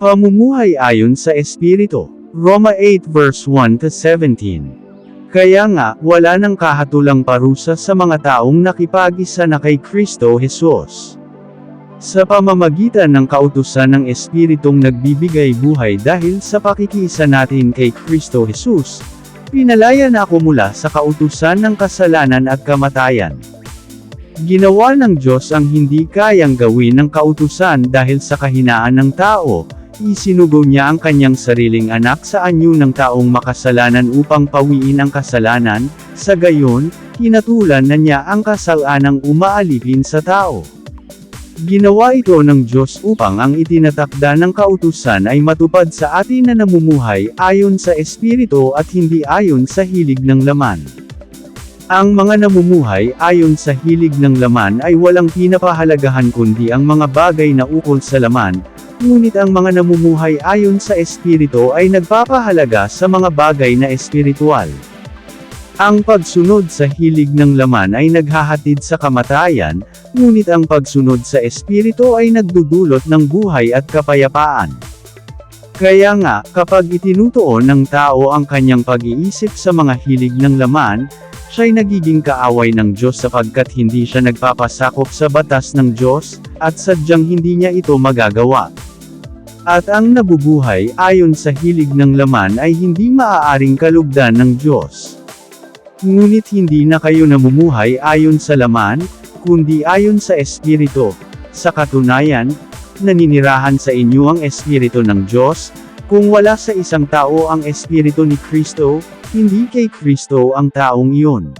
Pamumuhay ayon sa Espiritu. Roma 8 verse 1-17. Kaya nga, wala nang kahatulang parusa sa mga taong nakipag-isa na kay Kristo Jesus. Sa pamamagitan ng kautusan ng Espiritong nagbibigay buhay dahil sa pakikiisa natin kay Kristo Jesus, pinalaya na ako mula sa kautusan ng kasalanan at kamatayan. Ginawa ng Diyos ang hindi kayang gawin ng kautusan dahil sa kahinaan ng tao, isinugo niya ang kanyang sariling anak sa anyo ng taong makasalanan upang pawiin ang kasalanan, sa gayon, hinatulan na niya ang kasalanang umaalipin sa tao. Ginawa ito ng Diyos upang ang itinatakda ng kautusan ay matupad sa atin na namumuhay ayon sa Espiritu at hindi ayon sa hilig ng laman. Ang mga namumuhay ayon sa hilig ng laman ay walang pinapahalagahan kundi ang mga bagay na ukol sa laman, ngunit ang mga namumuhay ayon sa Espiritu ay nagpapahalaga sa mga bagay na espiritual. Ang pagsunod sa hilig ng laman ay naghahatid sa kamatayan, ngunit ang pagsunod sa Espiritu ay nagdudulot ng buhay at kapayapaan. Kaya nga, kapag itinutuon ng tao ang kanyang pag-iisip sa mga hilig ng laman, siya'y nagiging kaaway ng Diyos sapagkat hindi siya nagpapasakop sa batas ng Diyos, at sadyang hindi niya ito magagawa. At ang nabubuhay ayon sa hilig ng laman ay hindi maaaring kalugdan ng Diyos. Ngunit hindi na kayo namumuhay ayon sa laman, kundi ayon sa Espiritu. Sa katunayan, naninirahan sa inyo ang Espiritu ng Diyos. Kung wala sa isang tao ang Espiritu ni Kristo, hindi kay Kristo ang taong iyon.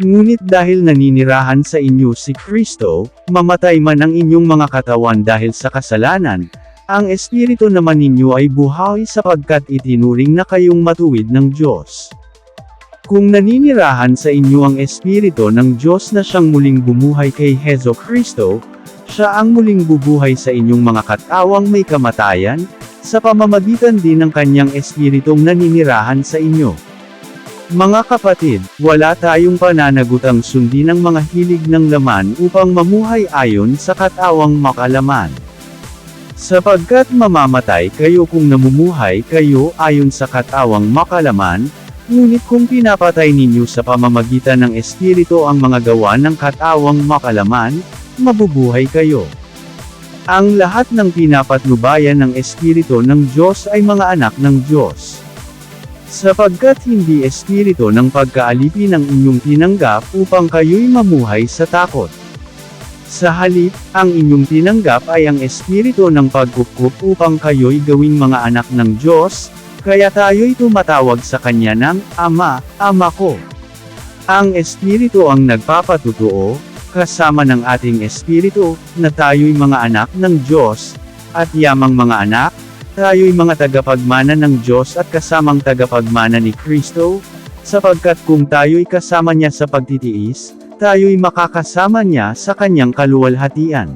Ngunit dahil naninirahan sa inyo si Kristo, mamatay man ang inyong mga katawan dahil sa kasalanan, ang Espiritu naman ninyo ay buhay sapagkat itinuring na kayong matuwid ng Diyos. Kung naninirahan sa inyo ang Espiritu ng Diyos na siyang muling bumuhay kay Hesus Kristo, siya ang muling bubuhay sa inyong mga katawang may kamatayan, sa pamamagitan din ng kanyang Espiritong naninirahan sa inyo. Mga kapatid, wala tayong pananagutang sundin ang mga hilig ng laman upang mamuhay ayon sa katawang makalaman. Sapagkat mamamatay kayo kung namumuhay kayo ayon sa katawang makalaman, ngunit kung pinapatay ninyo sa pamamagitan ng Espiritu ang mga gawa ng katawang makalaman, mabubuhay kayo. Ang lahat ng pinapatnubayan ng Espiritu ng Diyos ay mga anak ng Diyos. Sapagkat hindi espiritu ng pagkaalipin ang inyong tinanggap upang kayo'y mamuhay sa takot. Sa halip, ang inyong tinanggap ay ang espiritu ng pagkukup upang kayo'y gawing mga anak ng Diyos, kaya tayo'y tumatawag sa Kanya ng, Ama, Ama ko. Ang Espiritu ang nagpapatutuo, kasama ng ating Espiritu, na tayo'y mga anak ng Diyos, at yamang mga anak, tayo'y mga tagapagmana ng Diyos at kasamang tagapagmana ni Kristo, sapagkat kung tayo'y kasama niya sa pagtitiis, tayo'y makakasama niya sa Kanyang kaluwalhatian.